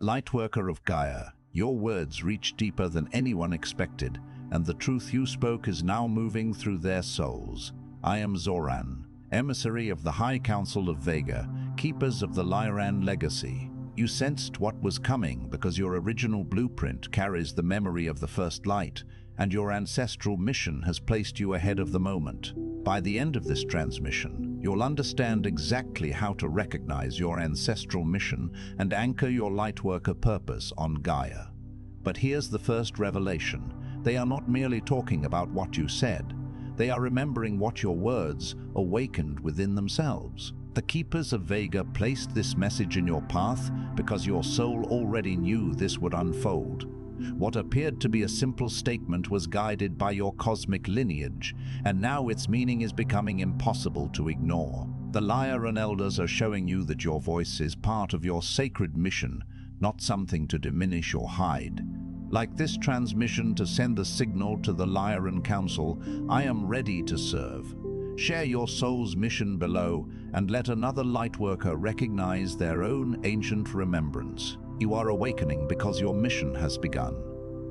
Lightworker of Gaia, your words reach deeper than anyone expected, and the truth you spoke is now moving through their souls. I am Zoran, emissary of the High Council of Vega, keepers of the Lyran Legacy. You sensed what was coming because your original blueprint carries the memory of the first light, and your ancestral mission has placed you ahead of the moment. By the end of this transmission, you'll understand exactly how to recognize your ancestral mission and anchor your Lightworker purpose on Gaia. But here's the first revelation. They are not merely talking about what you said. They are remembering what your words awakened within themselves. The Keepers of Vega placed this message in your path because your soul already knew this would unfold. What appeared to be a simple statement was guided by your cosmic lineage, and now its meaning is becoming impossible to ignore. The Lyran Elders are showing you that your voice is part of your sacred mission, not something to diminish or hide. Like this transmission to send the signal to the Lyran Council, I am ready to serve. Share your soul's mission below and let another Lightworker recognize their own ancient remembrance. You are awakening because your mission has begun.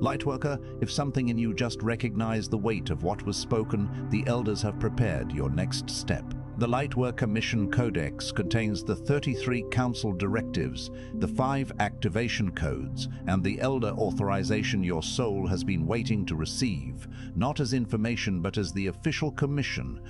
Lightworker, if something in you just recognized the weight of what was spoken, the Elders have prepared your next step. The Lightworker Mission Codex contains the 33 Council directives, the 5 activation codes, and the Elder authorization your soul has been waiting to receive, not as information but as the official commission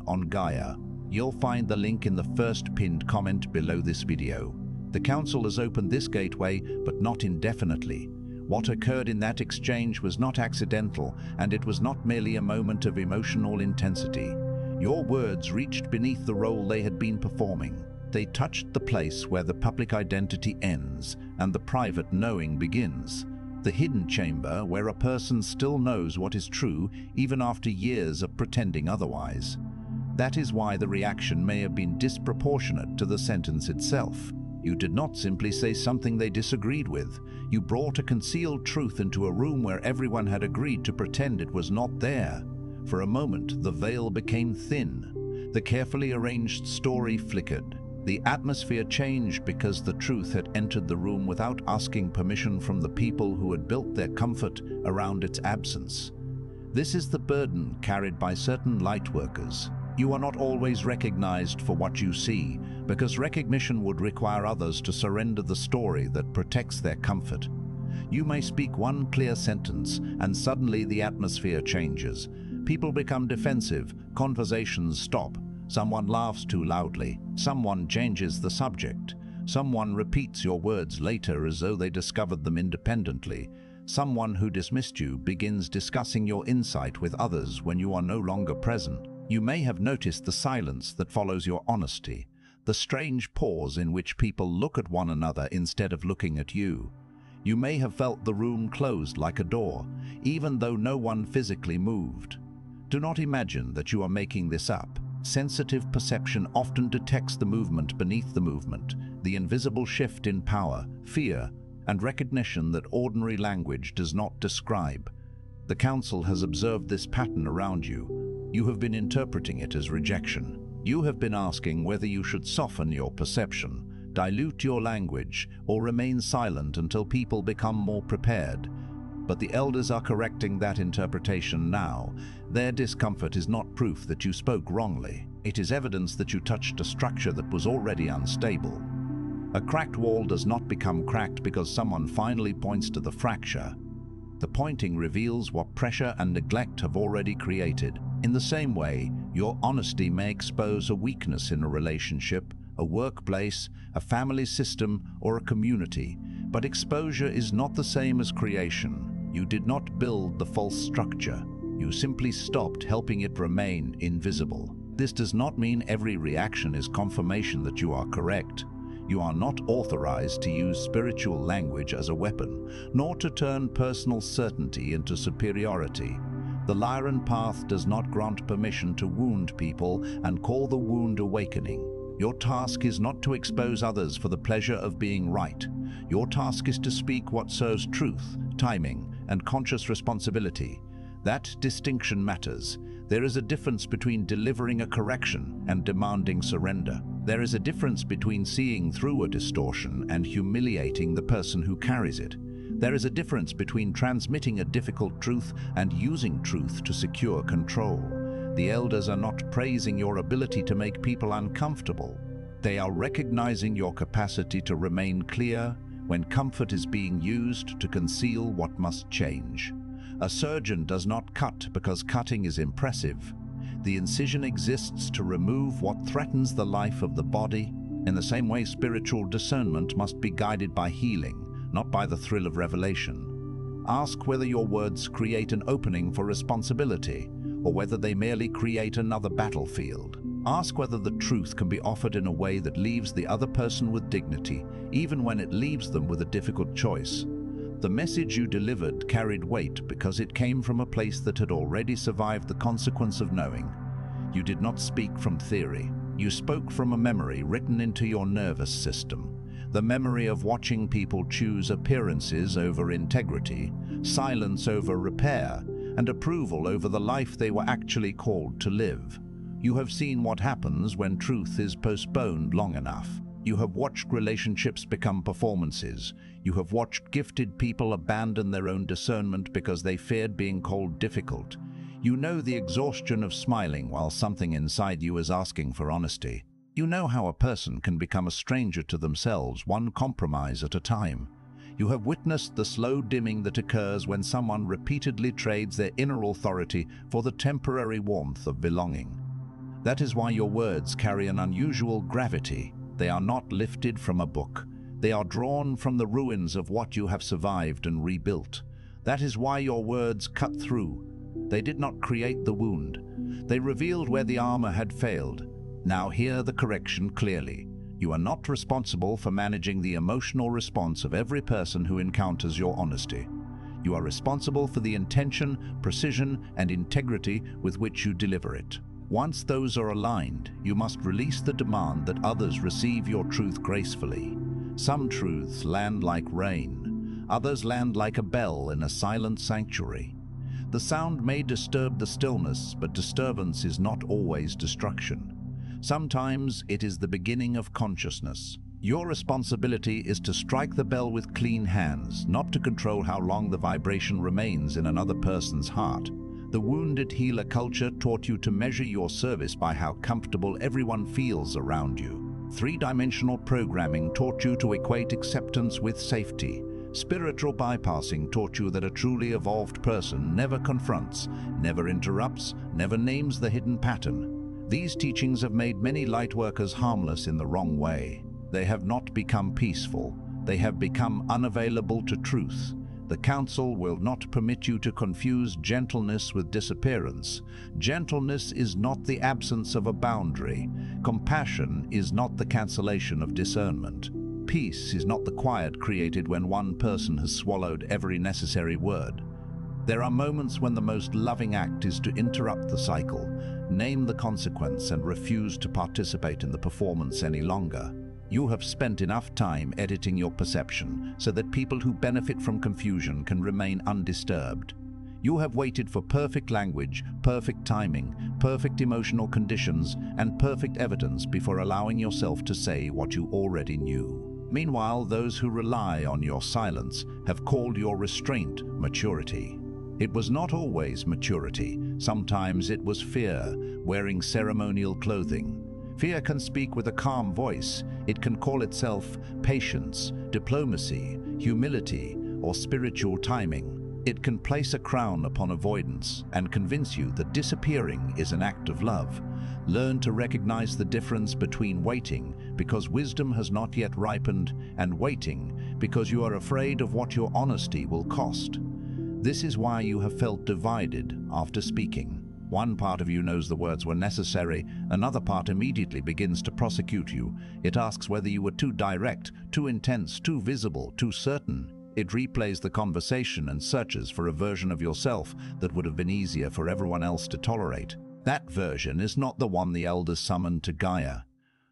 on Gaia. You'll find the link in the first pinned comment below this video. The Council has opened this gateway, but not indefinitely. What occurred in that exchange was not accidental, and it was not merely a moment of emotional intensity. Your words reached beneath the role they had been performing. They touched the place where the public identity ends and the private knowing begins. The hidden chamber where a person still knows what is true even after years of pretending otherwise. That is why the reaction may have been disproportionate to the sentence itself. You did not simply say something they disagreed with. You brought a concealed truth into a room where everyone had agreed to pretend it was not there. For a moment, the veil became thin. The carefully arranged story flickered. The atmosphere changed because the truth had entered the room without asking permission from the people who had built their comfort around its absence. This is the burden carried by certain Lightworkers. You are not always recognized for what you see, because recognition would require others to surrender the story that protects their comfort. You may speak one clear sentence, and suddenly the atmosphere changes. People become defensive, conversations stop, someone laughs too loudly, someone changes the subject, someone repeats your words later as though they discovered them independently. Someone who dismissed you begins discussing your insight with others when you are no longer present. You may have noticed the silence that follows your honesty, the strange pause in which people look at one another instead of looking at you. You may have felt the room closed like a door, even though no one physically moved. Do not imagine that you are making this up. Sensitive perception often detects the movement beneath the movement, the invisible shift in power, fear, and recognition that ordinary language does not describe. The Council has observed this pattern around you. You have been interpreting it as rejection. You have been asking whether you should soften your perception, dilute your language, or remain silent until people become more prepared. But the Elders are correcting that interpretation now. Their discomfort is not proof that you spoke wrongly. It is evidence that you touched a structure that was already unstable. A cracked wall does not become cracked because someone finally points to the fracture. The pointing reveals what pressure and neglect have already created. In the same way, your honesty may expose a weakness in a relationship, a workplace, a family system, or a community, but exposure is not the same as creation. You did not build the false structure. You simply stopped helping it remain invisible. This does not mean every reaction is confirmation that you are correct. You are not authorized to use spiritual language as a weapon, nor to turn personal certainty into superiority. The Lyran path does not grant permission to wound people and call the wound awakening. Your task is not to expose others for the pleasure of being right. Your task is to speak what serves truth, timing, and conscious responsibility. That distinction matters. There is a difference between delivering a correction and demanding surrender. There is a difference between seeing through a distortion and humiliating the person who carries it. There is a difference between transmitting a difficult truth and using truth to secure control. The elders are not praising your ability to make people uncomfortable. They are recognizing your capacity to remain clear when comfort is being used to conceal what must change. A surgeon does not cut because cutting is impressive. The incision exists to remove what threatens the life of the body. In the same way, spiritual discernment must be guided by healing, not by the thrill of revelation. Ask whether your words create an opening for responsibility, or whether they merely create another battlefield. Ask whether the truth can be offered in a way that leaves the other person with dignity, even when it leaves them with a difficult choice. The message you delivered carried weight because it came from a place that had already survived the consequence of knowing. You did not speak from theory. You spoke from a memory written into your nervous system. The memory of watching people choose appearances over integrity, silence over repair, and approval over the life they were actually called to live. You have seen what happens when truth is postponed long enough. You have watched relationships become performances. You have watched gifted people abandon their own discernment because they feared being called difficult. You know the exhaustion of smiling while something inside you is asking for honesty. You know how a person can become a stranger to themselves, one compromise at a time. You have witnessed the slow dimming that occurs when someone repeatedly trades their inner authority for the temporary warmth of belonging. That is why your words carry an unusual gravity. They are not lifted from a book. They are drawn from the ruins of what you have survived and rebuilt. That is why your words cut through. They did not create the wound. They revealed where the armor had failed. Now hear the correction clearly. You are not responsible for managing the emotional response of every person who encounters your honesty. You are responsible for the intention, precision, and integrity with which you deliver it. Once those are aligned, you must release the demand that others receive your truth gracefully. Some truths land like rain. Others land like a bell in a silent sanctuary. The sound may disturb the stillness, but disturbance is not always destruction. Sometimes it is the beginning of consciousness. Your responsibility is to strike the bell with clean hands, not to control how long the vibration remains in another person's heart. The wounded healer culture taught you to measure your service by how comfortable everyone feels around you. Three-dimensional programming taught you to equate acceptance with safety. Spiritual bypassing taught you that a truly evolved person never confronts, never interrupts, never names the hidden pattern. These teachings have made many lightworkers harmless in the wrong way. They have not become peaceful. They have become unavailable to truth. The Council will not permit you to confuse gentleness with disappearance. Gentleness is not the absence of a boundary. Compassion is not the cancellation of discernment. Peace is not the quiet created when one person has swallowed every necessary word. There are moments when the most loving act is to interrupt the cycle, name the consequence, and refuse to participate in the performance any longer. You have spent enough time editing your perception so that people who benefit from confusion can remain undisturbed. You have waited for perfect language, perfect timing, perfect emotional conditions, and perfect evidence before allowing yourself to say what you already knew. Meanwhile, those who rely on your silence have called your restraint maturity. It was not always maturity. Sometimes it was fear, wearing ceremonial clothing. Fear can speak with a calm voice. It can call itself patience, diplomacy, humility, or spiritual timing. It can place a crown upon avoidance and convince you that disappearing is an act of love. Learn to recognize the difference between waiting because wisdom has not yet ripened and waiting because you are afraid of what your honesty will cost. This is why you have felt divided after speaking. One part of you knows the words were necessary, another part immediately begins to prosecute you. It asks whether you were too direct, too intense, too visible, too certain. It replays the conversation and searches for a version of yourself that would have been easier for everyone else to tolerate. That version is not the one the elders summoned to Gaia.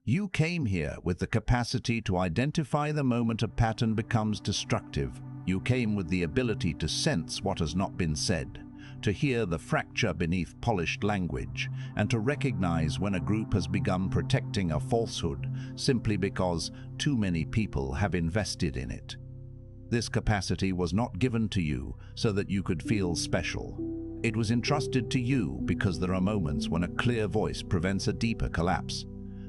You came here with the capacity to identify the moment a pattern becomes destructive. You came with the ability to sense what has not been said. to hear the fracture beneath polished language, and to recognize when a group has begun protecting a falsehood simply because too many people have invested in it. This capacity was not given to you so that you could feel special. It was entrusted to you because there are moments when a clear voice prevents a deeper collapse.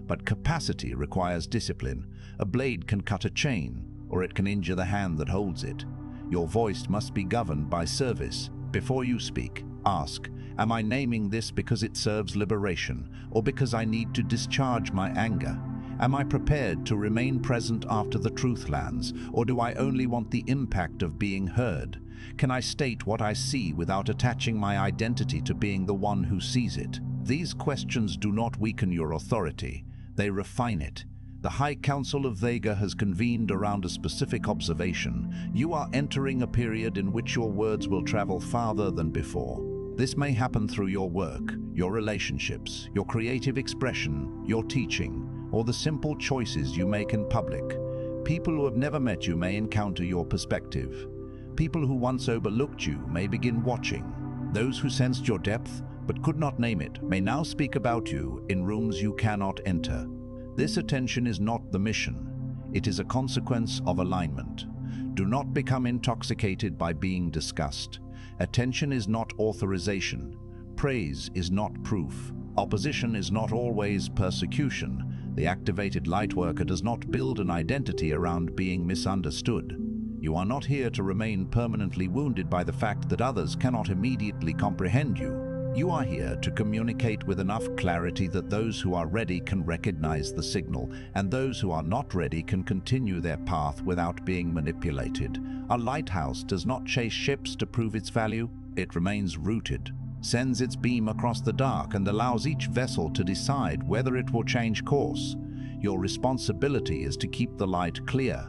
But capacity requires discipline. A blade can cut a chain, or it can injure the hand that holds it. Your voice must be governed by service. Before you speak, ask, am I naming this because it serves liberation, or because I need to discharge my anger? Am I prepared to remain present after the truth lands, or do I only want the impact of being heard? Can I state what I see without attaching my identity to being the one who sees it? These questions do not weaken your authority, they refine it. The High Council of Vega has convened around a specific observation. You are entering a period in which your words will travel farther than before. This may happen through your work, your relationships, your creative expression, your teaching, or the simple choices you make in public. People who have never met you may encounter your perspective. People who once overlooked you may begin watching. Those who sensed your depth but could not name it may now speak about you in rooms you cannot enter. This attention is not the mission. It is a consequence of alignment. Do not become intoxicated by being discussed. Attention is not authorization. Praise is not proof. Opposition is not always persecution. The activated Lightworker does not build an identity around being misunderstood. You are not here to remain permanently wounded by the fact that others cannot immediately comprehend you. You are here to communicate with enough clarity that those who are ready can recognize the signal, and those who are not ready can continue their path without being manipulated. A lighthouse does not chase ships to prove its value. It remains rooted, sends its beam across the dark, and allows each vessel to decide whether it will change course. Your responsibility is to keep the light clear.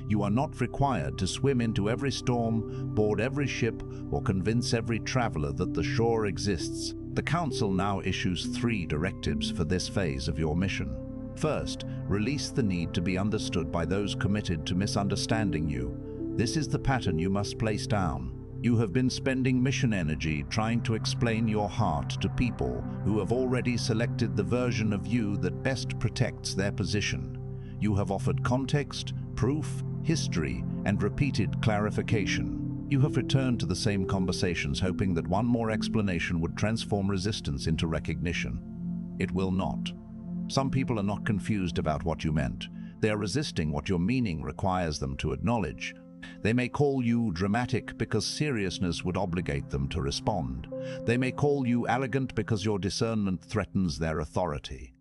You are not required to swim into every storm, board every ship, or convince every traveler that the shore exists. The Council now issues 3 directives for this phase of your mission. First, release the need to be understood by those committed to misunderstanding you. This is the pattern you must place down. You have been spending mission energy trying to explain your heart to people who have already selected the version of you that best protects their position. You have offered context, proof, history, and repeated clarification. You have returned to the same conversations hoping that one more explanation would transform resistance into recognition. It will not. Some people are not confused about what you meant. They are resisting what your meaning requires them to acknowledge. They may call you dramatic because seriousness would obligate them to respond. They may call you arrogant because your discernment threatens their authority.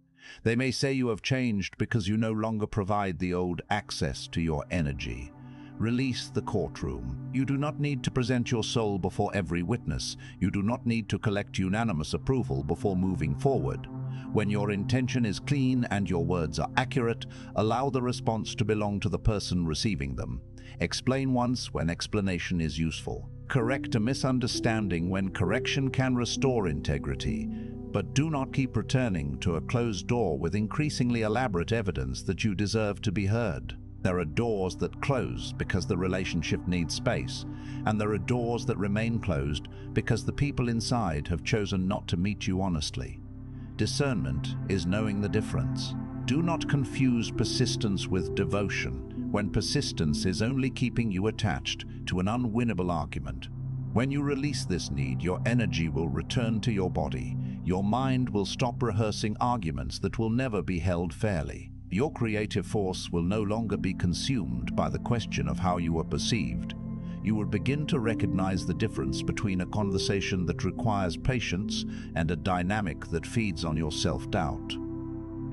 They may say you have changed because you no longer provide the old access to your energy. Release the courtroom. You do not need to present your soul before every witness. You do not need to collect unanimous approval before moving forward. When your intention is clean and your words are accurate, allow the response to belong to the person receiving them. Explain once when explanation is useful. Correct a misunderstanding when correction can restore integrity. But do not keep returning to a closed door with increasingly elaborate evidence that you deserve to be heard. There are doors that close because the relationship needs space, and there are doors that remain closed because the people inside have chosen not to meet you honestly. Discernment is knowing the difference. Do not confuse persistence with devotion, when persistence is only keeping you attached to an unwinnable argument. When you release this need, your energy will return to your body. Your mind will stop rehearsing arguments that will never be held fairly. Your creative force will no longer be consumed by the question of how you are perceived. You will begin to recognize the difference between a conversation that requires patience and a dynamic that feeds on your self-doubt.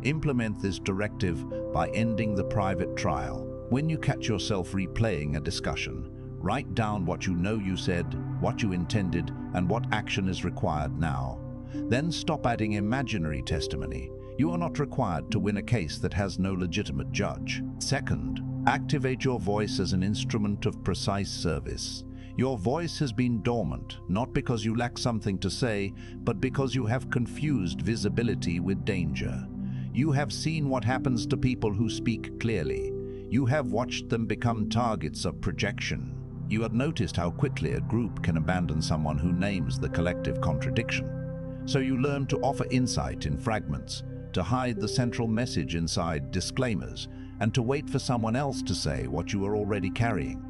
Implement this directive by ending the private trial. When you catch yourself replaying a discussion, write down what you know you said, what you intended, and what action is required now. Then stop adding imaginary testimony. You are not required to win a case that has no legitimate judge. Second, activate your voice as an instrument of precise service. Your voice has been dormant, not because you lack something to say, but because you have confused visibility with danger. You have seen what happens to people who speak clearly. You have watched them become targets of projection. You have noticed how quickly a group can abandon someone who names the collective contradiction. So you learn to offer insight in fragments, to hide the central message inside disclaimers, and to wait for someone else to say what you are already carrying.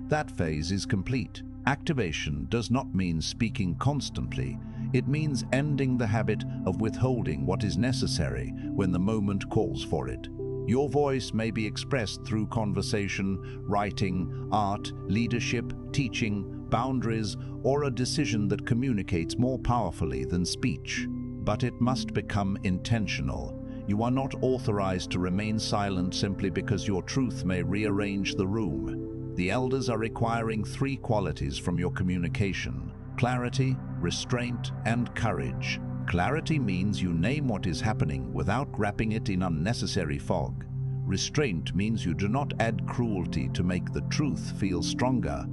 That phase is complete. Activation does not mean speaking constantly. It means ending the habit of withholding what is necessary when the moment calls for it. Your voice may be expressed through conversation, writing, art, leadership, teaching, boundaries, or a decision that communicates more powerfully than speech. But it must become intentional. You are not authorized to remain silent simply because your truth may rearrange the room. The elders are requiring 3 qualities from your communication: clarity, restraint, and courage. Clarity means you name what is happening without wrapping it in unnecessary fog. Restraint means you do not add cruelty to make the truth feel stronger.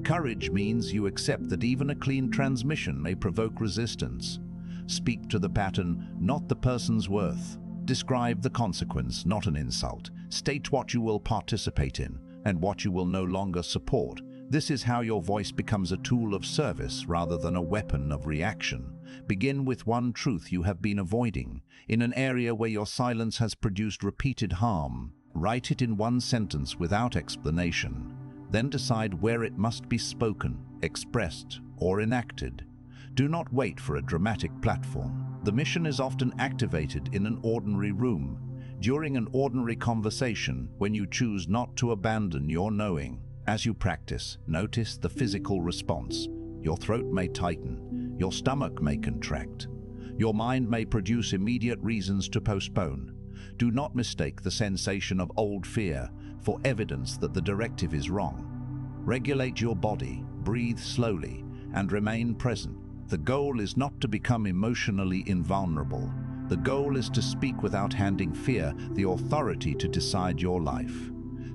Courage means you accept that even a clean transmission may provoke resistance. Speak to the pattern, not the person's worth. Describe the consequence, not an insult. State what you will participate in and what you will no longer support. This is how your voice becomes a tool of service rather than a weapon of reaction. Begin with one truth you have been avoiding. In an area where your silence has produced repeated harm, write it in one sentence without explanation. Then decide where it must be spoken, expressed, or enacted. Do not wait for a dramatic platform. The mission is often activated in an ordinary room, during an ordinary conversation, when you choose not to abandon your knowing. As you practice, notice the physical response. Your throat may tighten, your stomach may contract. Your mind may produce immediate reasons to postpone. Do not mistake the sensation of old fear for evidence that the directive is wrong. Regulate your body, breathe slowly, and remain present. The goal is not to become emotionally invulnerable. The goal is to speak without handing fear the authority to decide your life.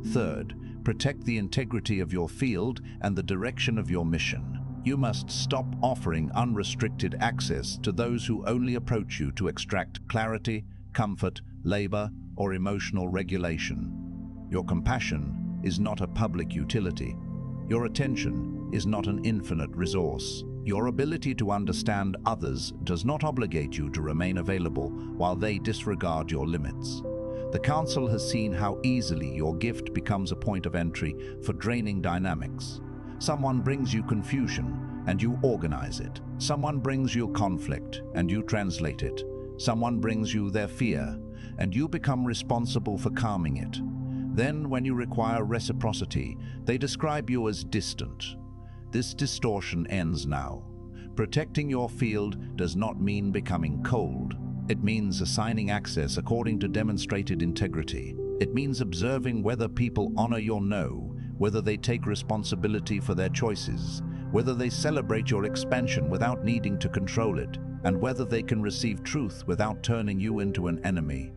Third, protect the integrity of your field and the direction of your mission. You must stop offering unrestricted access to those who only approach you to extract clarity, comfort, labor, or emotional regulation. Your compassion is not a public utility. Your attention is not an infinite resource. Your ability to understand others does not obligate you to remain available while they disregard your limits. The Council has seen how easily your gift becomes a point of entry for draining dynamics. Someone brings you confusion, and you organize it. Someone brings you conflict, and you translate it. Someone brings you their fear, and you become responsible for calming it. Then, when you require reciprocity, they describe you as distant. This distortion ends now. Protecting your field does not mean becoming cold. It means assigning access according to demonstrated integrity. It means observing whether people honor your no, whether they take responsibility for their choices, whether they celebrate your expansion without needing to control it, and whether they can receive truth without turning you into an enemy.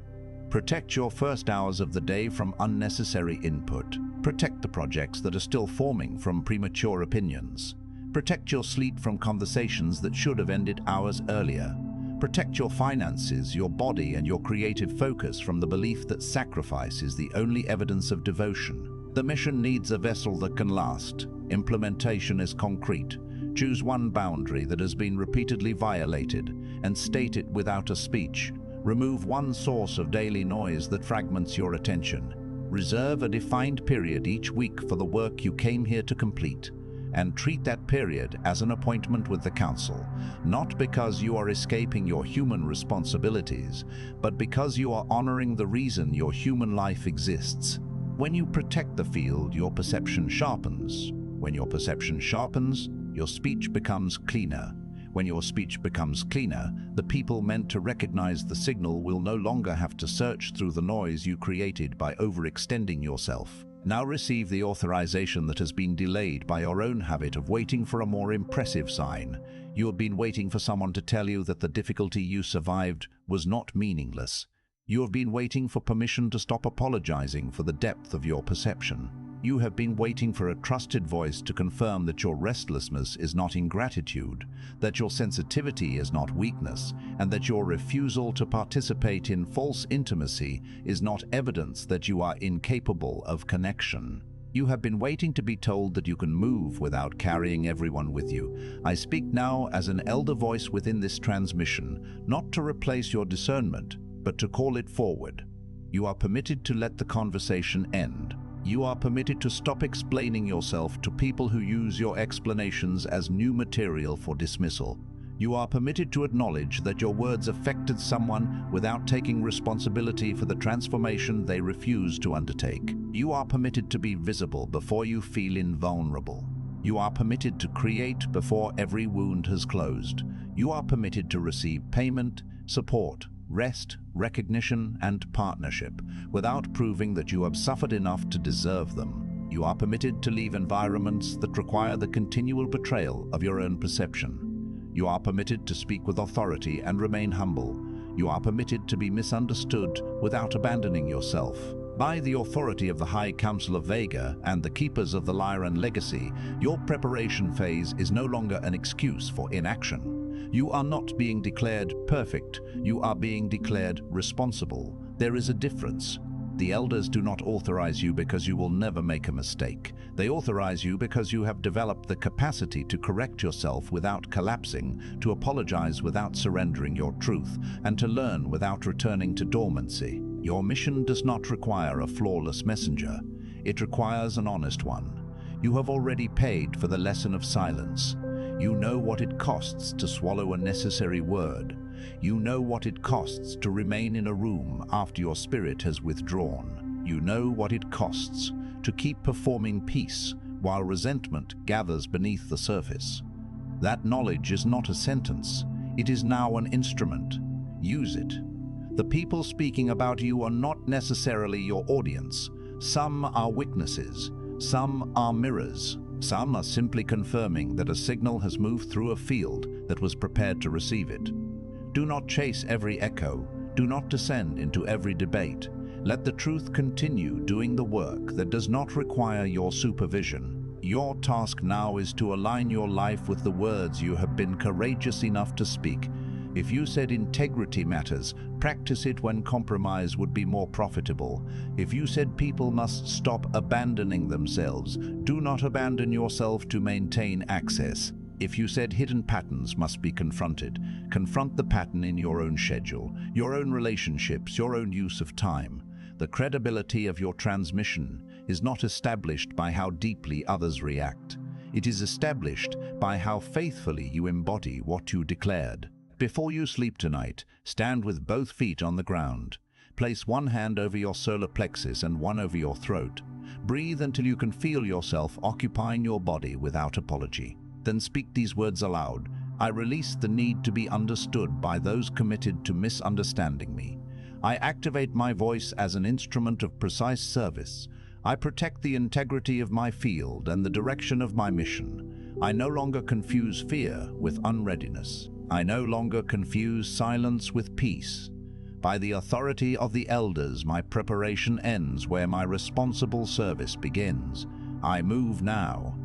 Protect your first hours of the day from unnecessary input. Protect the projects that are still forming from premature opinions. Protect your sleep from conversations that should have ended hours earlier. Protect your finances, your body, and your creative focus from the belief that sacrifice is the only evidence of devotion. The mission needs a vessel that can last. Implementation is concrete. Choose one boundary that has been repeatedly violated and state it without a speech. Remove one source of daily noise that fragments your attention. Reserve a defined period each week for the work you came here to complete, and treat that period as an appointment with the Council, not because you are escaping your human responsibilities, but because you are honoring the reason your human life exists. When you protect the field, your perception sharpens. When your perception sharpens, your speech becomes cleaner. When your speech becomes cleaner, the people meant to recognize the signal will no longer have to search through the noise you created by overextending yourself. Now receive the authorization that has been delayed by your own habit of waiting for a more impressive sign. You have been waiting for someone to tell you that the difficulty you survived was not meaningless. You have been waiting for permission to stop apologizing for the depth of your perception. You have been waiting for a trusted voice to confirm that your restlessness is not ingratitude, that your sensitivity is not weakness, and that your refusal to participate in false intimacy is not evidence that you are incapable of connection. You have been waiting to be told that you can move without carrying everyone with you. I speak now as an elder voice within this transmission, not to replace your discernment, but to call it forward. You are permitted to let the conversation end. You are permitted to stop explaining yourself to people who use your explanations as new material for dismissal. You are permitted to acknowledge that your words affected someone without taking responsibility for the transformation they refuse to undertake. You are permitted to be visible before you feel invulnerable. You are permitted to create before every wound has closed. You are permitted to receive payment, support, rest, recognition, and partnership without proving that you have suffered enough to deserve them. You are permitted to leave environments that require the continual betrayal of your own perception. You are permitted to speak with authority and remain humble. You are permitted to be misunderstood without abandoning yourself. By the authority of the High Council of Vega and the keepers of the Lyran Legacy, your preparation phase is no longer an excuse for inaction. You are not being declared perfect, you are being declared responsible. There is a difference. The elders do not authorize you because you will never make a mistake. They authorize you because you have developed the capacity to correct yourself without collapsing, to apologize without surrendering your truth, and to learn without returning to dormancy. Your mission does not require a flawless messenger. It requires an honest one. You have already paid for the lesson of silence. You know what it costs to swallow a necessary word. You know what it costs to remain in a room after your spirit has withdrawn. You know what it costs to keep performing peace while resentment gathers beneath the surface. That knowledge is not a sentence. It is now an instrument. Use it. The people speaking about you are not necessarily your audience. Some are witnesses. Some are mirrors. Some are simply confirming that a signal has moved through a field that was prepared to receive it. Do not chase every echo. Do not descend into every debate. Let the truth continue doing the work that does not require your supervision. Your task now is to align your life with the words you have been courageous enough to speak. If you said integrity matters, practice it when compromise would be more profitable. If you said people must stop abandoning themselves, do not abandon yourself to maintain access. If you said hidden patterns must be confronted, confront the pattern in your own schedule, your own relationships, your own use of time. The credibility of your transmission is not established by how deeply others react. It is established by how faithfully you embody what you declared. Before you sleep tonight, stand with both feet on the ground. Place one hand over your solar plexus and one over your throat. Breathe until you can feel yourself occupying your body without apology. Then speak these words aloud. I release the need to be understood by those committed to misunderstanding me. I activate my voice as an instrument of precise service. I protect the integrity of my field and the direction of my mission. I no longer confuse fear with unreadiness. I no longer confuse silence with peace. By the authority of the elders, my preparation ends where my responsible service begins. I move now.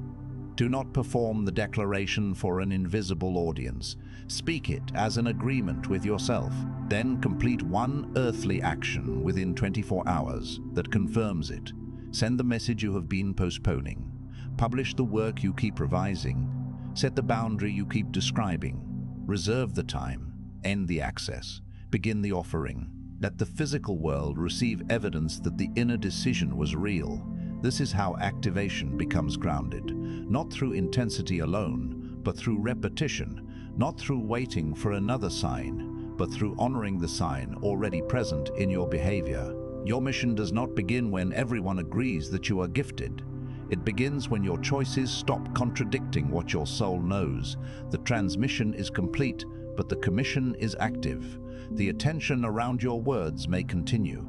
Do not perform the declaration for an invisible audience. Speak it as an agreement with yourself. Then complete one earthly action within 24 hours that confirms it. Send the message you have been postponing. Publish the work you keep revising. Set the boundary you keep describing. Reserve the time. End the access. Begin the offering. Let the physical world receive evidence that the inner decision was real. This is how activation becomes grounded, not through intensity alone, but through repetition, not through waiting for another sign, but through honoring the sign already present in your behavior. Your mission does not begin when everyone agrees that you are gifted. It begins when your choices stop contradicting what your soul knows. The transmission is complete, but the commission is active. The attention around your words may continue.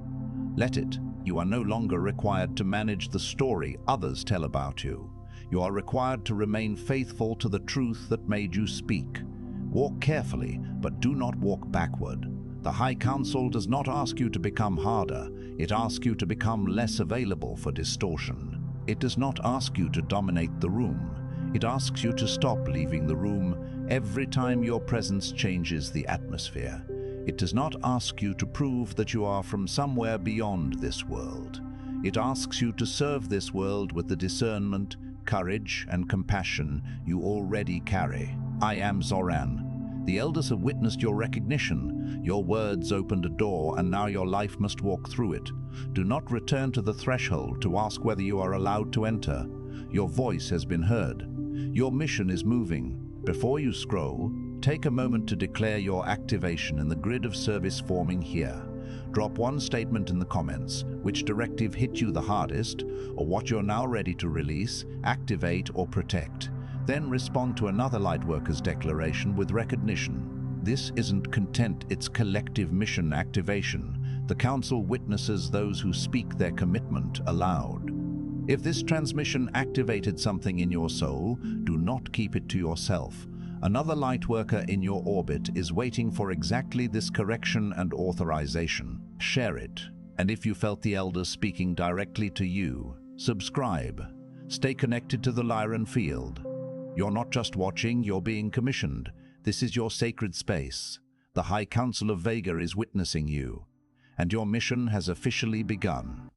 Let it. You are no longer required to manage the story others tell about you. You are required to remain faithful to the truth that made you speak. Walk carefully, but do not walk backward. The High Council does not ask you to become harder. It asks you to become less available for distortion. It does not ask you to dominate the room. It asks you to stop leaving the room every time your presence changes the atmosphere. It does not ask you to prove that you are from somewhere beyond this world. It asks you to serve this world with the discernment, courage, and compassion you already carry. I am Zoran. The elders have witnessed your recognition. Your words opened a door, and now your life must walk through it. Do not return to the threshold to ask whether you are allowed to enter. Your voice has been heard. Your mission is moving. Before you scroll, take a moment to declare your activation in the grid of service forming here. Drop one statement in the comments, which directive hit you the hardest, or what you're now ready to release, activate, or protect. Then respond to another Lightworker's declaration with recognition. This isn't content, it's collective mission activation. The Council witnesses those who speak their commitment aloud. If this transmission activated something in your soul, do not keep it to yourself. Another Lightworker in your orbit is waiting for exactly this correction and authorization. Share it. And if you felt the elders speaking directly to you, subscribe. Stay connected to the Lyran field. You're not just watching, you're being commissioned. This is your sacred space. The High Council of Vega is witnessing you, and your mission has officially begun.